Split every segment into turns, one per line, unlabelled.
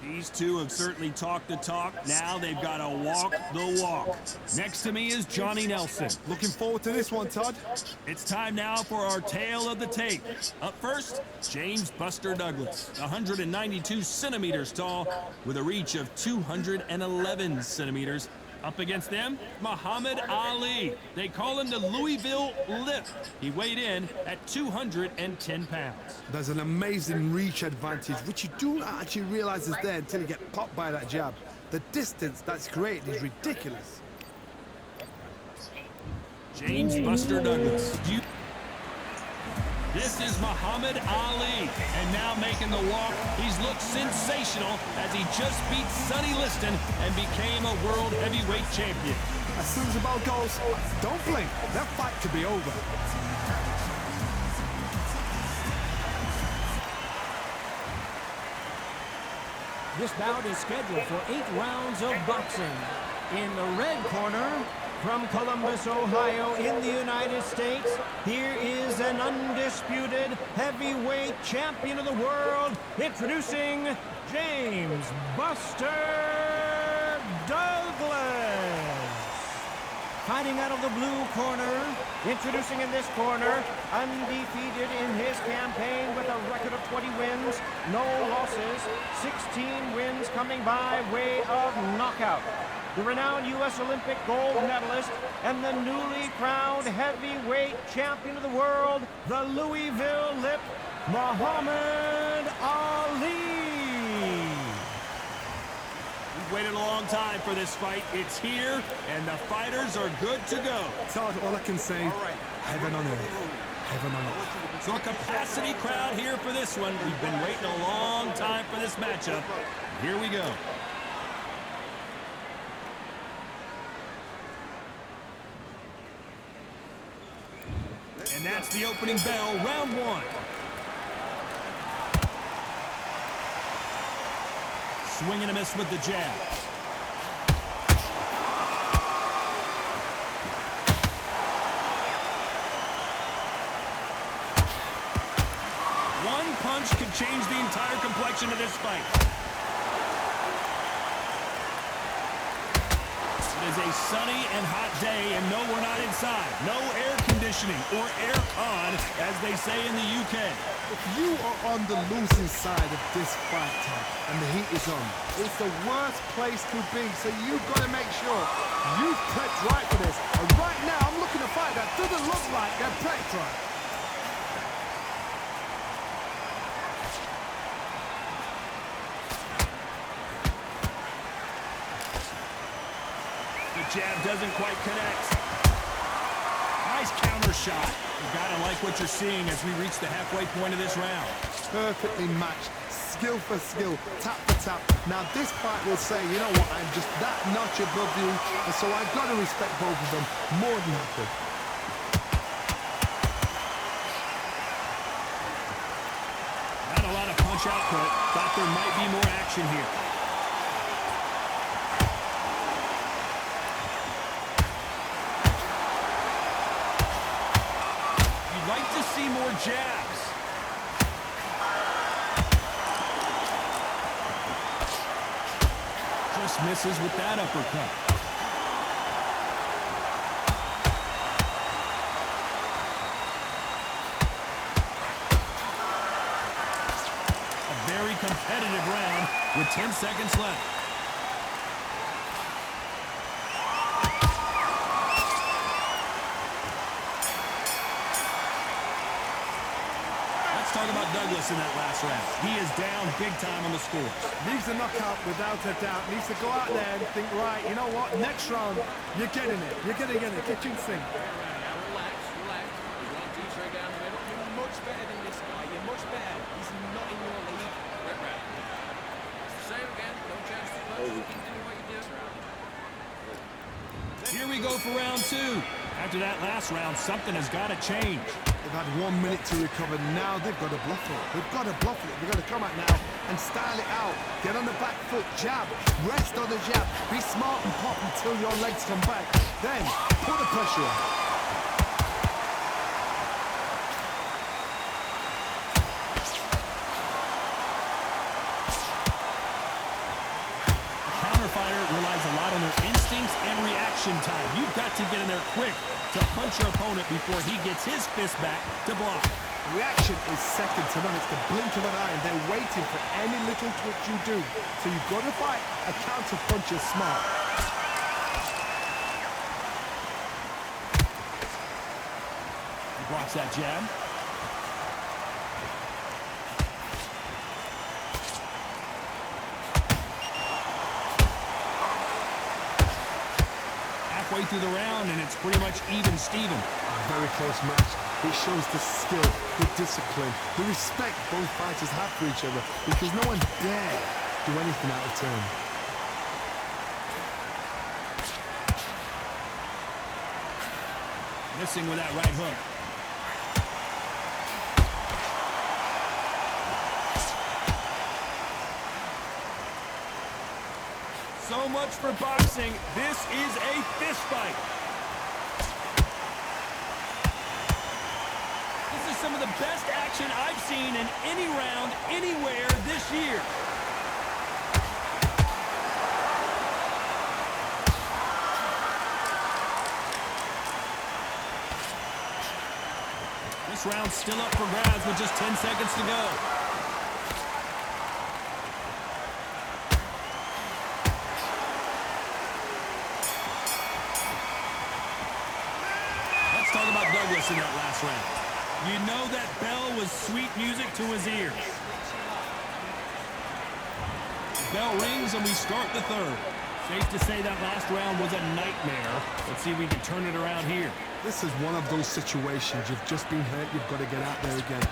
These two have certainly talked the talk. Now they've got to walk the walk. Next to me is Johnny Nelson.
Looking forward to this one, Todd.
It's time now for our tale of the tape. Up first, James Buster Douglas, 192 centimeters tall with a reach of 211 centimeters. Up against them, Muhammad Ali. They call him the Louisville Lip. He weighed in at 210 pounds.
There's an amazing reach advantage, which you don't actually realize is there until you get popped by that jab. The distance that's created is ridiculous.
James Buster Douglas. This is Muhammad Ali, and now making the walk, he's looked sensational as he just beat Sonny Liston and became a world heavyweight champion.
As soon as the bell goes, don't blink, that fight could be over.
This bout is scheduled for 8 rounds of boxing. In the red corner, from Columbus, Ohio, in the United States, here is an undisputed heavyweight champion of the world, introducing James Buster Douglas. Fighting out of the blue corner, introducing in this corner, undefeated in his campaign with a record of 20 wins, no losses, 16 wins coming by way of knockout. The renowned U.S. Olympic gold medalist and the newly crowned heavyweight champion of the world, the Louisville Lip, Muhammad Ali.
We've waited a long time for this fight. It's here, and the fighters are good to go.
Todd, all I can say, heaven on earth. Heaven on earth.
So a capacity crowd here for this one. We've been waiting a long time for this matchup. Here we go. And that's the opening bell, round one. Swing and a miss with the jab. One punch could change the entire complexion of this fight. It is a sunny and hot day, and no, we're not inside. No air conditioning or air con, as they say in the UK.
If you are on the losing side of this fight, Todd, and the heat is on, it's the worst place to be, so you've got to make sure you've prepped right for this. And right now, I'm looking at a fight that doesn't look like they're prepped right.
The jab doesn't quite connect. Nice counter shot. You gotta like what you're seeing as we reach the halfway point of this round.
Perfectly matched, skill for skill, tap for tap. Now this fight will say, you know what, I'm just that notch above you, and so I've got to respect both of them more than happy.
Not a lot of punch output. Thought there might be more action here. Like to see more jabs. Just misses with that uppercut. A very competitive round with 10 seconds left. Talk about Douglas in that last round. He is down big time on the scores.
Needs a knockout without a doubt. Needs to go out there and think, right, you know what, next round, you're getting it. You're going to get it. Kitchen sink.
Relax. You're going to straight down the middle. You're much better than this guy. You're much better. He's not in your league. Right round. It's the same again. Don't change the punch. Keep doing what you do.
Here we go for round two. After that last round, something has got to change.
They've had 1 minute to recover. Now they've got to bluff it. They've got to bluff it. They've got to come out now and style it out. Get on the back foot, jab, rest on the jab. Be smart and pop until your legs come back. Then put the pressure on.
reaction time. You've got to get in there quick to punch your opponent before he gets his fist back to block.
Reaction is second to none. It's the blink of an eye, and they're waiting for any little twitch you do. So you've got to fight a counter punch is smart.
He blocks that jab. Halfway through the round, and it's pretty much even Steven.
Very close match. It shows the skill, the discipline, the respect both fighters have for each other, because no one dare do anything out of turn.
Missing with that right hook. So much for boxing. This is a fist fight. This is some of the best action I've seen in any round, anywhere this year. This round's still up for grabs with just 10 seconds to go. Let's talk about Douglas in that last round. You know that bell was sweet music to his ears. Bell rings and we start the third. Safe to say that last round was a nightmare. Let's see if we can turn it around here.
This is one of those situations. You've just been hurt. You've got to get out there again.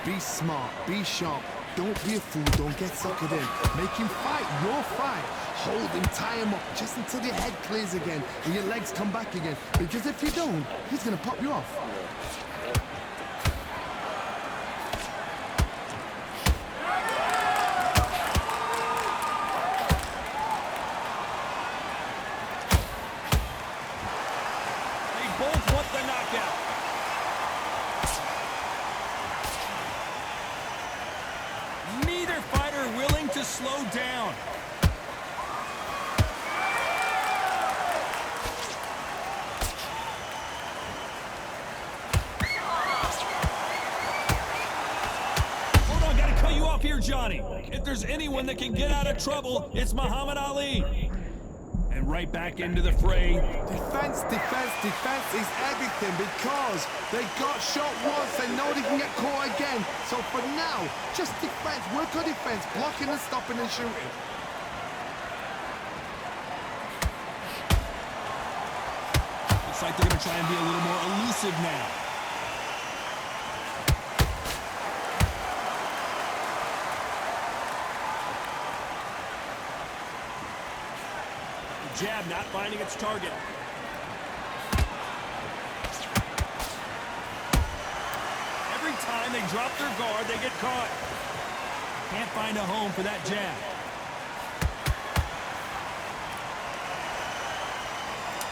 Be smart. Be sharp. Don't be a fool. Don't get suckered in. Make him fight your fight. Hold him, tie him up, just until your head clears again and your legs come back again. Because if you don't, he's going to pop you off.
Both want the knockout. Neither fighter willing to slow down. Hold on, gotta cut you off here, Johnny. If there's anyone that can get out of trouble, it's Muhammad Ali. And right back into the fray.
Defense, defense, defense is everything, because they got shot once, they know they can get caught again. So for now, just defense, work on defense, blocking and stopping and shooting.
Looks like they're going to try and be a little more elusive now. Jab not finding its target. Every time they drop their guard, they get caught. Can't find a home for that jab.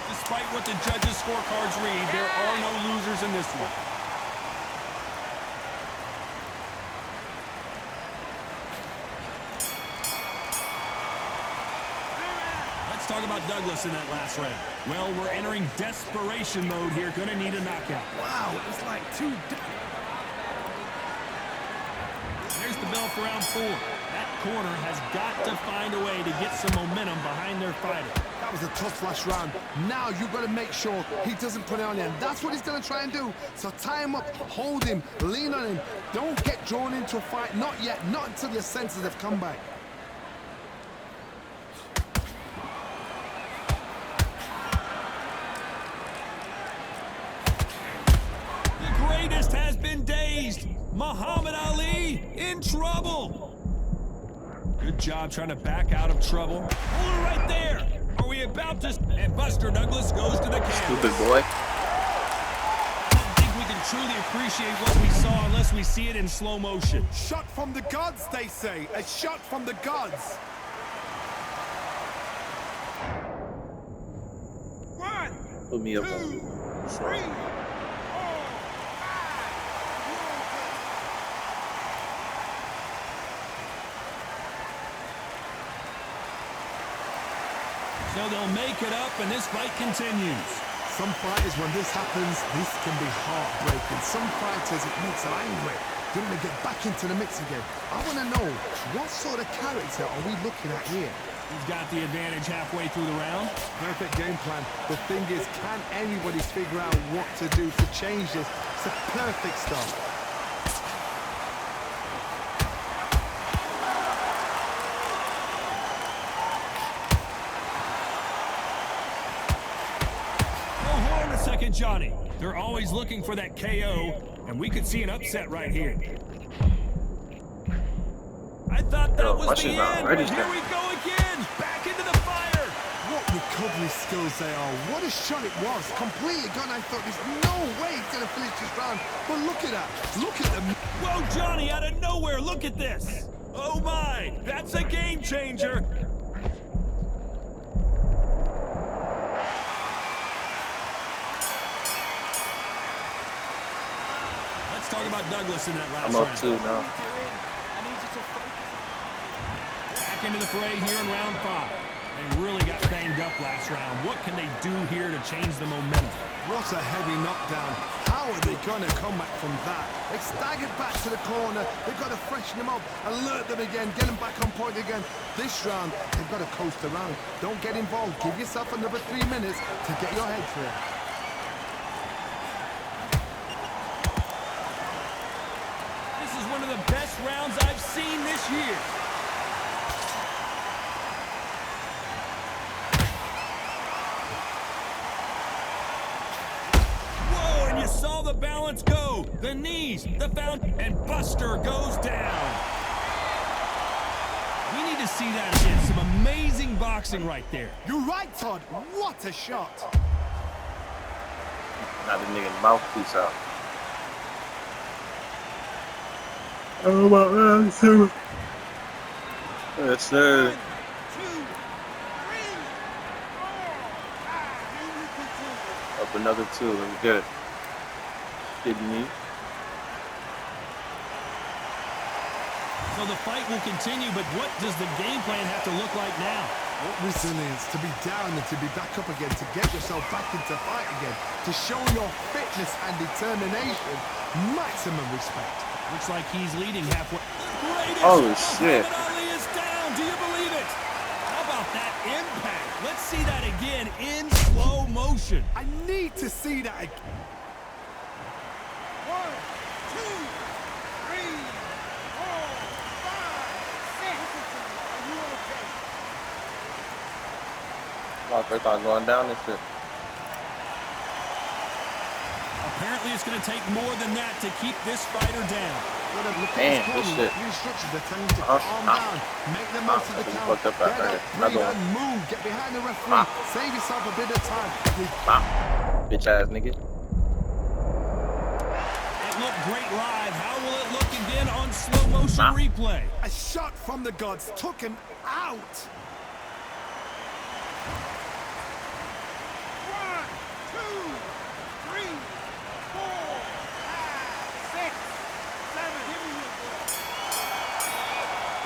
Despite what the judges' scorecards read, there are no losers in this one. Talk about Douglas in that last round. Well, we're entering desperation mode here. Gonna need a knockout.
Wow, it was like two...
There's the bell for round 4. That corner has got to find a way to get some momentum behind their fighter.
That was a tough last round. Now you've got to make sure he doesn't put it on you. And that's what he's going to try and do. So tie him up, hold him, lean on him. Don't get drawn into a fight. Not yet. Not until your senses have come back.
Has been dazed. Muhammad Ali in trouble. Good job trying to back out of trouble. Hold it right there. Are we about to... And Buster Douglas goes to the canvas.
Stupid boy.
I don't think we can truly appreciate what we saw unless we see it in slow motion.
Shot from the gods, they say. A shot from the gods.
1,
Put me up
2,
on
3.
So they'll make it up, and this fight continues.
Some fighters, when this happens, this can be heartbreaking. Some fighters, it makes them angry. They want to get back into the mix again. I want to know, what sort of character are we looking at here?
He's got the advantage halfway through the round.
Perfect game plan. The thing is, can anybody figure out what to do to change this? It's a perfect start.
Second, Johnny. They're always looking for that KO, and we could see an upset right here. I thought that was the end, but here we go again. Back into the fire.
What recovery skills they are. What a shot it was. Completely gone. I thought there's no way he's going to finish this round. But look at that. Look at them.
Whoa, Johnny, out of nowhere. Look at this. Oh, my. That's a game changer. Talk about Douglas in that last round.
I'm up 2 now.
Back into the fray here in round 5. They really got banged up last round. What can they do here to change the momentum?
What a heavy knockdown. How are they going to come back from that? They staggered back to the corner. They've got to freshen them up, alert them again, get them back on point again. This round, they've got to coast around. Don't get involved. Give yourself another 3 minutes to get your head clear.
One of the best rounds I've seen this year. Whoa, and you saw the balance go. The knees, the found, and Buster goes down. We need to see that again. Some amazing boxing right there.
You're right, Todd. What a shot.
Now the nigga mouthpiece out. Oh my God, sir. Yes, sir. 1, 2, 3, 4, 5. Up another 2. Let's get it. Kidding me?
So the fight will continue, but what does the game plan have to look like now?
What resilience to be down and to be back up again, to get yourself back into fight again, to show your fitness and determination. Maximum respect.
Looks like he's leading halfway.
Holy shit.
Ali is down. Do you believe it? How about that impact? Let's see that again in slow motion.
I need to see that again.
1, 2, 3, 4, 5, 6. Are you okay?
I thought going down this shit.
Apparently, it's going to take more than that to keep this fighter down.
Man, this shit.
Instructions are telling you to calm down, make the most of the count, get up, breathe and move, get behind the referee, save yourself a bit of time.
Bitch ass nigga.
It looked great live. How will it look again on slow motion replay?
A shot from the gods took him out.
1, 2, 3, 4, 5, 6, 7.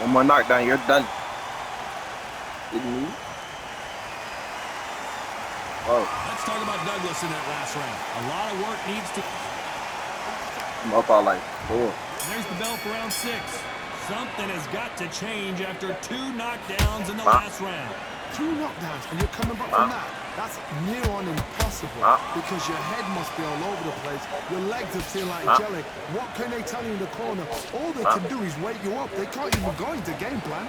One more knockdown, you're done. Kidding me? Oh,
Let's talk about Douglas in that last round. A lot of work needs to...
I'm up all like 4.
There's the bell for round 6. Something has got to change after 2 knockdowns in the last round.
2 knockdowns and you're coming back from that. That's near on impossible because your head must be all over the place. Your legs are feeling like jelly. What can they tell you in the corner? All they can do is wake you up. They can't even go into game plan.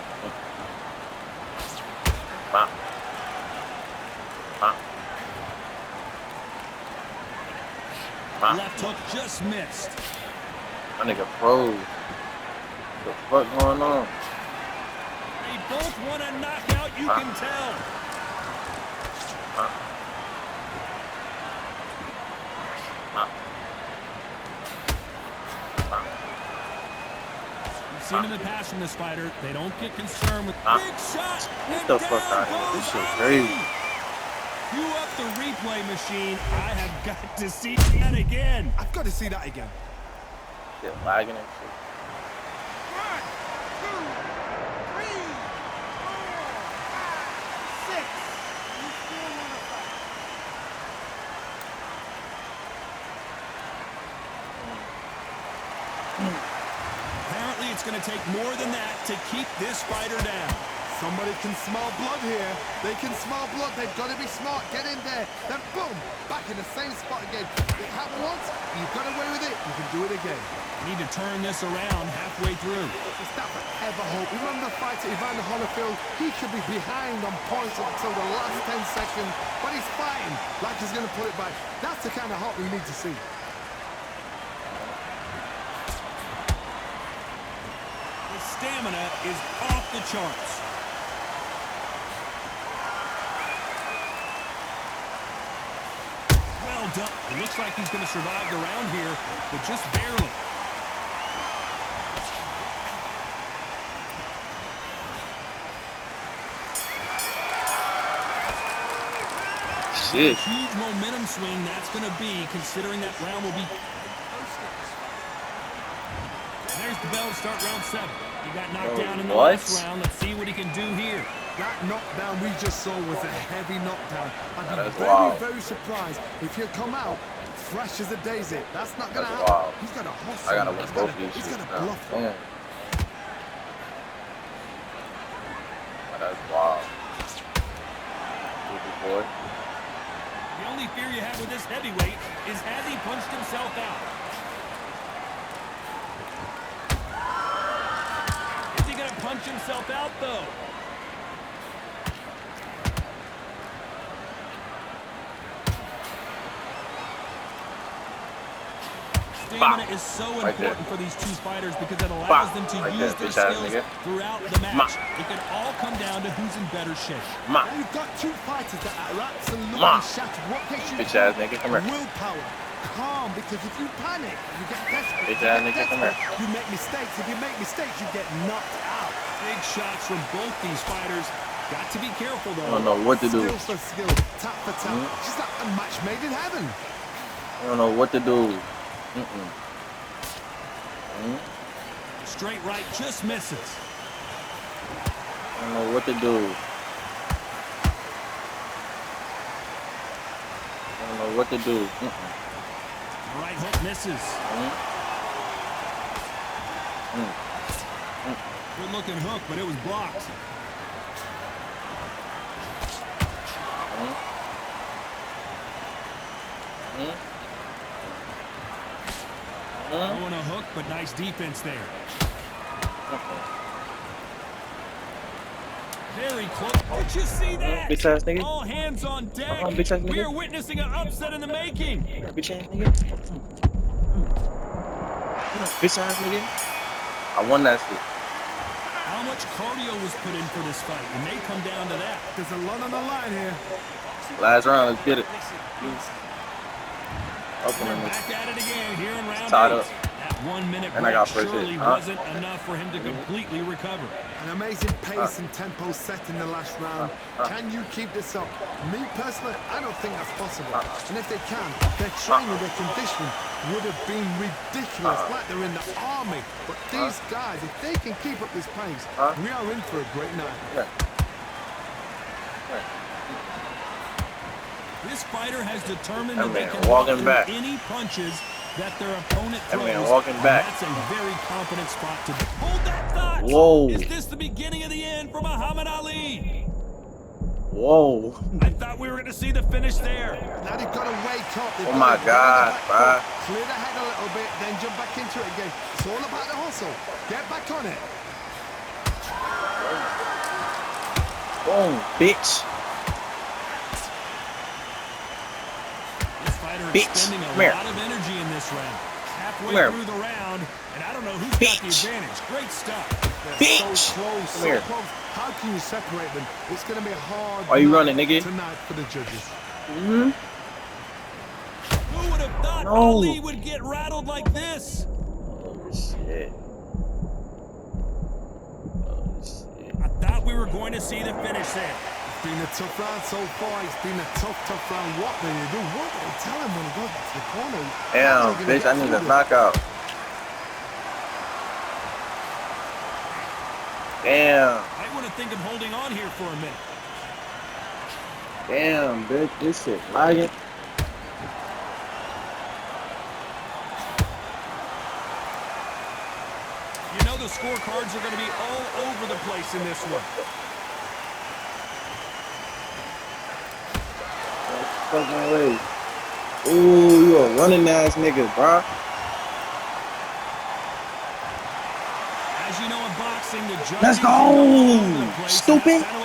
Left hook just missed.
My nigga froze. What the fuck going on?
They both want a knockout, you can tell. We've seen in the past from this fighter, they don't get concerned with big shot.
Get the fuck out of here. This shit crazy.
Cue up the replay machine. I have got to see that again.
I've got to see that again.
Shit lagging and shit.
1, 2, 3, 4, 5, 6,
it's going to take more than that to keep this fighter down.
Somebody can smell blood here. They can smell blood. They've got to be smart. Get in there. Then boom, back in the same spot again. It happened once. You got away with it. You can do it again.
Need to turn this around halfway through.
It's that forever hope. Remember the fight to Evander Holyfield? He could be behind on points until the last 10 seconds, but he's fighting like he's going to put it back. That's the kind of hope we need to see.
His stamina is off the charts. Well done. It looks like he's going to survive the round here, but just barely.
Shit.
Huge momentum swing that's going to be, considering that round will be. There's the bell to start round 7. He got knocked down in the last round. Let's see what he can do here.
That knockdown we just saw was a heavy knockdown. I'd be very surprised if he'll come out fresh as a daisy. That's not going to happen.
Wild.
He's got a hustle.
I gotta win both of these
He's
shits
got a
now.
bluff.
Damn. That's wild. Stupid boy.
The only fear you have with this heavyweight is has he punched himself out? Is he going to punch himself out, though? Stamina is so important for these two fighters because it allows them to use their skills throughout the match. It can all come down to who's in better shape.
Now you've got two fighters that are absolutely shattered. What gets you willpower, calm, because if you panic, you get desperate. You make mistakes. If you make mistakes, you get knocked out.
Big shots from both these fighters. Got to be careful, though.
I don't know what to do.
Skill for skill, tap for tap. Just like a match made in heaven.
I don't know what to do.
Straight right just misses.
I don't know what to do. I don't know what to do.
Right hook misses. Good looking hook, but it was blocked. Throwing a hook, but nice defense there. Very close. Did you see that?
Bitch ass nigga.
All hands on deck.
Bitch ass nigga.
We are witnessing an upset in the making.
Bitch ass nigga. Bitch ass nigga. I won that shit.
How much cardio was put in for this fight? It may come down to that.
There's a lot on the line here.
Last round, let's get it.
We're back at it again here in round 8.
Tied up.
That 1 minute
And I got
break
first hit.
surely wasn't enough for him to completely recover.
An amazing pace and tempo set in the last round. Can you keep this up? Me personally, I don't think that's possible. And if they can, their training, their conditioning would have been ridiculous, like they're in the army. But these guys, if they can keep up this pace, we are in for a great night.
This fighter has determined
That
that they
man
can walk
walking
through
back.
any punches that their opponent
That
throws.
man walking back.
That's a very confident spot to hold that thought.
Whoa.
Is this the beginning of the end for Muhammad Ali?
Whoa.
I thought we were going to see the finish there.
Now they've got to wake up. They've
Oh
got
my
to
God, bruh.
clear the head a little bit, then jump back into it again. It's all about the hustle. Get back on it.
Boom, bitch.
This fighter
Bitch,
expending a
come here.
lot of energy in this round. Halfway
Come here.
through the round, and I don't know who's got the
Bitch.
advantage. Great stuff.
Bitch.
So close,
Come
so
here.
close. How can you separate them? It's going to be hard.
Why you
night
running, nigga?
Tonight for the judges.
Who would have thought
No.
Ali would get rattled like this?
Oh, shit. Oh, shit.
I thought we were going to see the finish there.
It's been a tough round so far. It's been a tough round. What do you do? What do you tell him when he goes back to the corner?
Damn, bitch, I need a knockout. Damn.
I want to think of holding on here for a minute.
Damn, bitch, this shit lagging.
You know the scorecards are going to be all over the place in this one.
Fucking way. Ooh, you a running ass nigga, bro.
As you know in boxing, the judges
Let's
are all over the
go.
place.
Stupid.
That'll